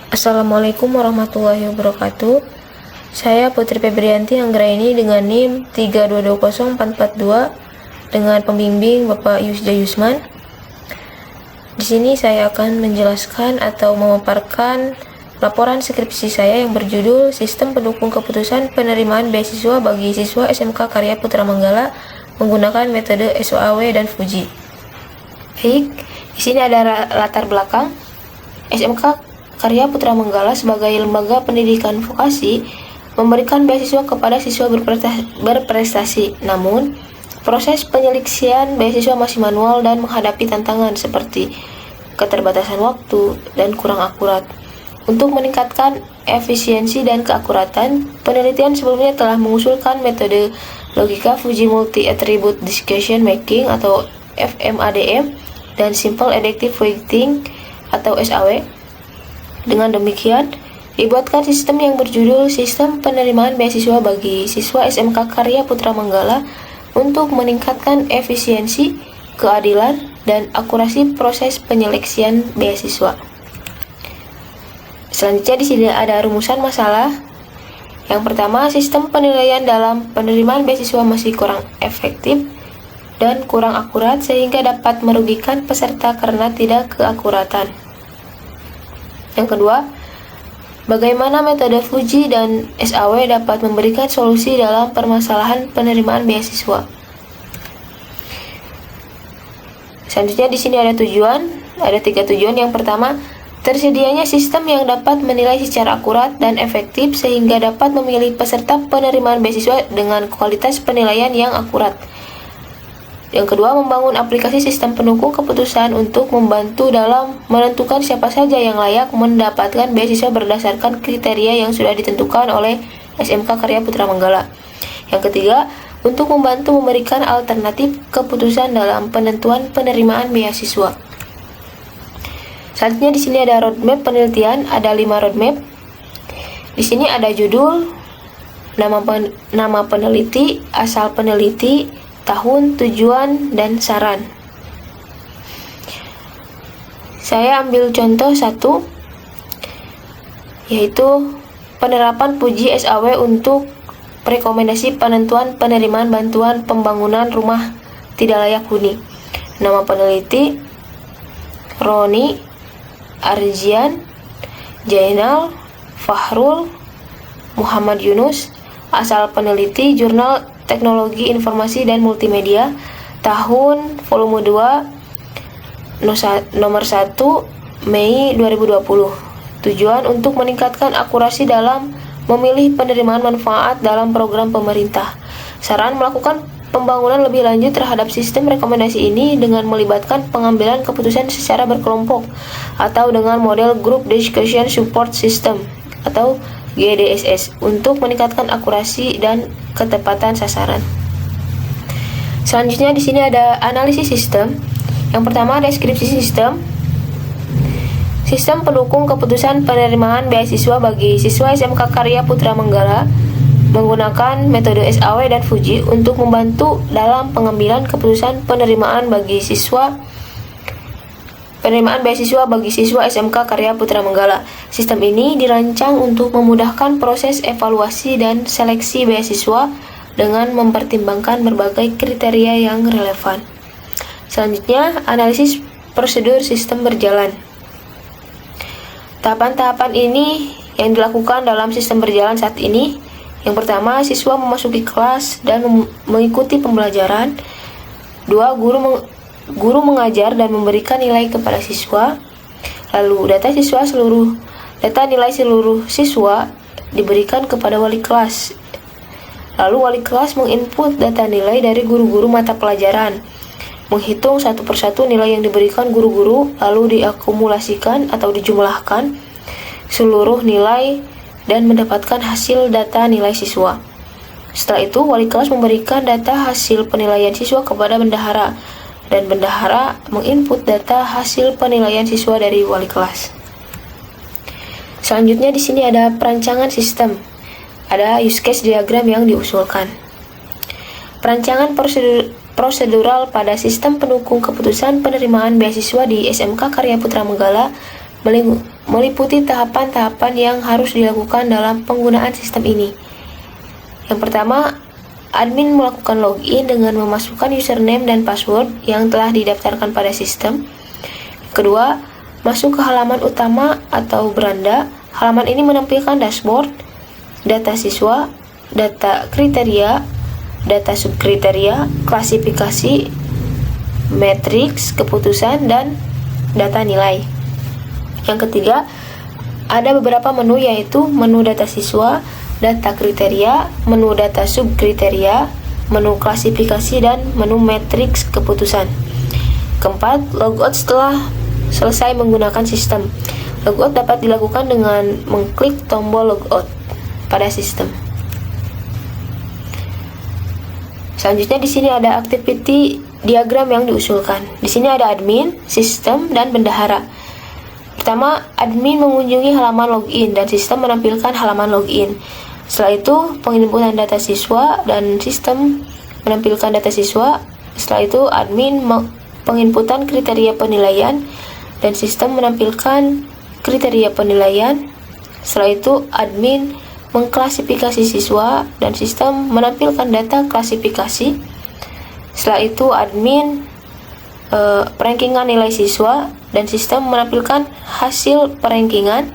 Assalamualaikum warahmatullahi wabarakatuh. Saya Putri Febrianti Anggraini dengan NIM 3220442 dengan pembimbing Bapak Yusda Yusman. Di sini saya akan menjelaskan atau memaparkan laporan skripsi saya yang berjudul Sistem Pendukung Keputusan Penerimaan Beasiswa bagi Siswa SMK Karya Putra Manggala menggunakan metode SOAW dan Fuji. Baik, di sini ada latar belakang. SMK Karya Putra Manggala sebagai lembaga pendidikan vokasi memberikan beasiswa kepada siswa berprestasi. Namun, proses penyeleksian beasiswa masih manual dan menghadapi tantangan seperti keterbatasan waktu dan kurang akurat. Untuk meningkatkan efisiensi dan keakuratan, penelitian sebelumnya telah mengusulkan metode logika Fuji Multi Attribute Decision Making atau FMADM dan Simple Adaptive Weighting atau SAW. Dengan demikian, dibuatkan sistem yang berjudul Sistem Penerimaan Beasiswa bagi Siswa SMK Karya Putra Manggala untuk meningkatkan efisiensi, keadilan, dan akurasi proses penyeleksian beasiswa. Selanjutnya di sini ada rumusan masalah. Yang pertama, sistem penilaian dalam penerimaan beasiswa masih kurang efektif dan kurang akurat sehingga dapat merugikan peserta karena tidak keakuratan. Yang kedua, bagaimana metode Fuji dan SAW dapat memberikan solusi dalam permasalahan penerimaan beasiswa. Selanjutnya di sini ada tujuan, ada 3 tujuan. Yang pertama, tersedianya sistem yang dapat menilai secara akurat dan efektif sehingga dapat memilih peserta penerimaan beasiswa dengan kualitas penilaian yang akurat. Yang kedua, membangun aplikasi sistem pendukung keputusan untuk membantu dalam menentukan siapa saja yang layak mendapatkan beasiswa berdasarkan kriteria yang sudah ditentukan oleh SMK Karya Putra Manggala. Yang ketiga, untuk membantu memberikan alternatif keputusan dalam penentuan penerimaan beasiswa. Selanjutnya di sini ada roadmap penelitian, ada 5 roadmap. Di sini ada judul, nama peneliti, asal peneliti, tahun, tujuan, dan saran. Saya ambil contoh 1, yaitu penerapan Fuji SAW untuk rekomendasi penentuan penerimaan bantuan pembangunan rumah tidak layak huni. Nama peneliti Roni Arzian Jainal Fahrul Muhammad Yunus. Asal peneliti Jurnal Teknologi Informasi dan Multimedia, tahun volume 2 nomor 1 Mei 2020. Tujuan untuk meningkatkan akurasi dalam memilih penerimaan manfaat dalam program pemerintah. Saran melakukan pembangunan lebih lanjut terhadap sistem rekomendasi ini dengan melibatkan pengambilan keputusan secara berkelompok atau dengan model Group Discussion Support System atau GDSS untuk meningkatkan akurasi dan ketepatan sasaran. Selanjutnya di sini ada analisis sistem. Yang pertama, deskripsi sistem. Sistem pendukung keputusan penerimaan beasiswa bagi siswa SMK Karya Putra Manggala menggunakan metode SAW dan Fuji untuk membantu dalam pengambilan keputusan penerimaan beasiswa bagi siswa SMK Karya Putra Manggala. Sistem ini dirancang untuk memudahkan proses evaluasi dan seleksi beasiswa dengan mempertimbangkan berbagai kriteria yang relevan. Selanjutnya, analisis prosedur sistem berjalan. Tahapan-tahapan ini yang dilakukan dalam sistem berjalan saat ini. Yang pertama, siswa memasuki kelas dan mengikuti pembelajaran. 2. Guru mengajar dan memberikan nilai kepada siswa. Lalu data nilai seluruh siswa diberikan kepada wali kelas. Lalu wali kelas menginput data nilai dari guru-guru mata pelajaran, menghitung satu persatu nilai yang diberikan guru-guru, lalu diakumulasikan atau dijumlahkan seluruh nilai dan mendapatkan hasil data nilai siswa. Setelah itu, wali kelas memberikan data hasil penilaian siswa kepada bendahara, dan bendahara menginput data hasil penilaian siswa dari wali kelas. Selanjutnya di sini ada perancangan sistem. Ada use case diagram yang diusulkan. Perancangan prosedural pada sistem pendukung keputusan penerimaan beasiswa di SMK Karya Putra Manggala meliputi tahapan-tahapan yang harus dilakukan dalam penggunaan sistem ini. Yang pertama, admin melakukan login dengan memasukkan username dan password yang telah didaftarkan pada sistem. Kedua, masuk ke halaman utama atau beranda. Halaman ini menampilkan dashboard, data siswa, data kriteria, data subkriteria, klasifikasi, matriks, keputusan, dan data nilai. Yang ketiga, ada beberapa menu, yaitu menu data siswa, data kriteria, menu data subkriteria, menu klasifikasi, dan menu matriks keputusan. Keempat, logout setelah selesai menggunakan sistem. Logout dapat dilakukan dengan mengklik tombol logout pada sistem. Selanjutnya di sini ada activity diagram yang diusulkan. Di sini ada admin, sistem, dan bendahara. Pertama, admin mengunjungi halaman login dan sistem menampilkan halaman login. Setelah itu, penginputan data siswa dan sistem menampilkan data siswa. Setelah itu, admin penginputan kriteria penilaian dan sistem menampilkan kriteria penilaian. Setelah itu, admin mengklasifikasi siswa dan sistem menampilkan data klasifikasi. Setelah itu, admin perankingan nilai siswa dan sistem menampilkan hasil perankingan.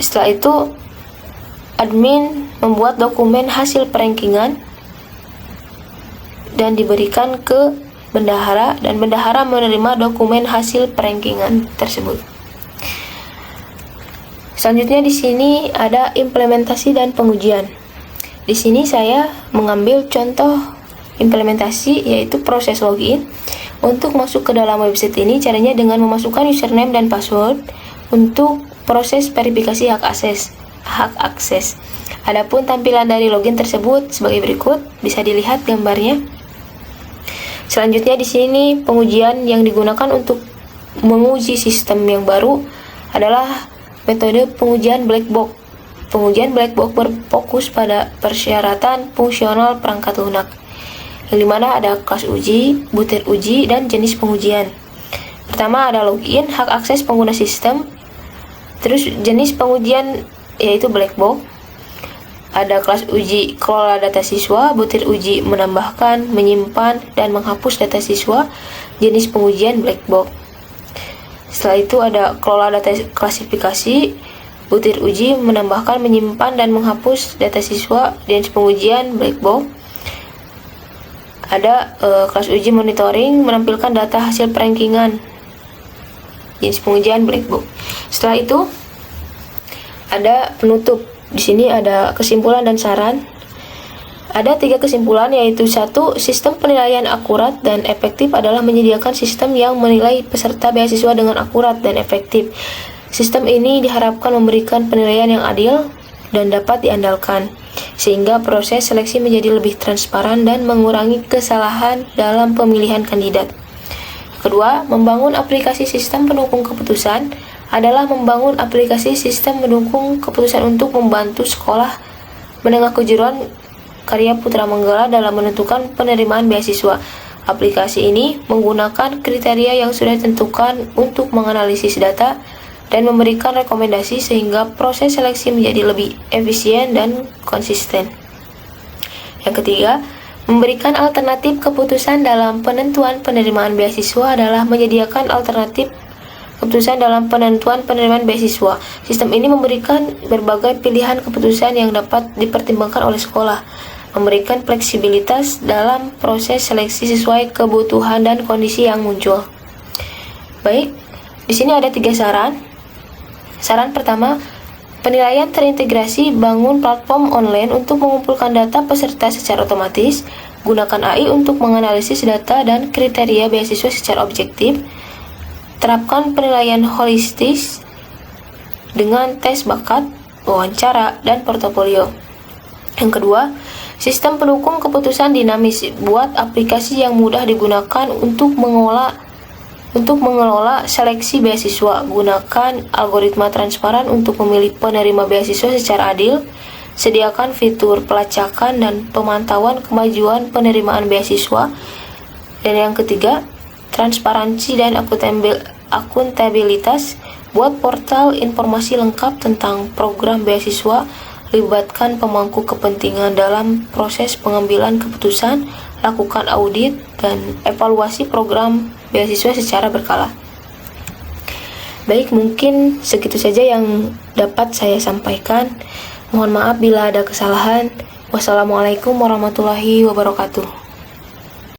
Setelah itu, admin membuat dokumen hasil perankingan dan diberikan ke bendahara, dan bendahara menerima dokumen hasil perankingan tersebut. Selanjutnya di sini ada implementasi dan pengujian. Di sini saya mengambil contoh implementasi, yaitu proses login. Untuk masuk ke dalam website ini, caranya dengan memasukkan username dan password untuk proses verifikasi hak akses. Adapun tampilan dari login tersebut sebagai berikut, bisa dilihat gambarnya. Selanjutnya di sini pengujian yang digunakan untuk menguji sistem yang baru adalah metode pengujian black box. Pengujian black box berfokus pada persyaratan fungsional perangkat lunak, yang dimana ada kelas uji, butir uji, dan jenis pengujian. Pertama ada login, hak akses pengguna sistem. Terus jenis pengujian yaitu black box. Ada kelas uji kelola data siswa, butir uji menambahkan, menyimpan, dan menghapus data siswa, jenis pengujian black box. Setelah itu ada kelola data klasifikasi, butir uji menambahkan, menyimpan, dan menghapus data siswa, jenis pengujian black box. Ada kelas uji monitoring menampilkan data hasil perankingan, jenis pengujian black box. Setelah itu ada penutup. Di sini ada kesimpulan dan saran. Ada 3 kesimpulan, yaitu 1. Sistem penilaian akurat dan efektif adalah menyediakan sistem yang menilai peserta beasiswa dengan akurat dan efektif. Sistem ini diharapkan memberikan penilaian yang adil dan dapat diandalkan, sehingga proses seleksi menjadi lebih transparan dan mengurangi kesalahan dalam pemilihan kandidat. Kedua, membangun aplikasi sistem pendukung keputusan adalah membangun aplikasi sistem pendukung keputusan untuk membantu sekolah menengah kejuruan Karya Putra Manggala dalam menentukan penerimaan beasiswa. Aplikasi ini menggunakan kriteria yang sudah ditentukan untuk menganalisis data dan memberikan rekomendasi sehingga proses seleksi menjadi lebih efisien dan konsisten. Yang ketiga, memberikan alternatif keputusan dalam penentuan penerimaan beasiswa adalah menyediakan alternatif keputusan dalam penentuan penerimaan beasiswa. Sistem ini memberikan berbagai pilihan keputusan yang dapat dipertimbangkan oleh sekolah, memberikan fleksibilitas dalam proses seleksi sesuai kebutuhan dan kondisi yang muncul. Baik, di sini ada 3 saran. Saran pertama, penilaian terintegrasi, bangun platform online untuk mengumpulkan data peserta secara otomatis, gunakan AI untuk menganalisis data dan kriteria beasiswa secara objektif, terapkan penilaian holistis dengan tes bakat, wawancara, dan portofolio. Yang kedua, sistem pendukung keputusan dinamis. Buat aplikasi yang mudah digunakan untuk mengelola seleksi beasiswa. Gunakan algoritma transparan untuk memilih penerima beasiswa secara adil. Sediakan fitur pelacakan dan pemantauan kemajuan penerimaan beasiswa. Dan yang ketiga, transparansi dan akuntabilitas, buat portal informasi lengkap tentang program beasiswa, libatkan pemangku kepentingan dalam proses pengambilan keputusan, lakukan audit, dan evaluasi program beasiswa secara berkala. Baik, mungkin segitu saja yang dapat saya sampaikan. Mohon maaf bila ada kesalahan. Wassalamualaikum warahmatullahi wabarakatuh.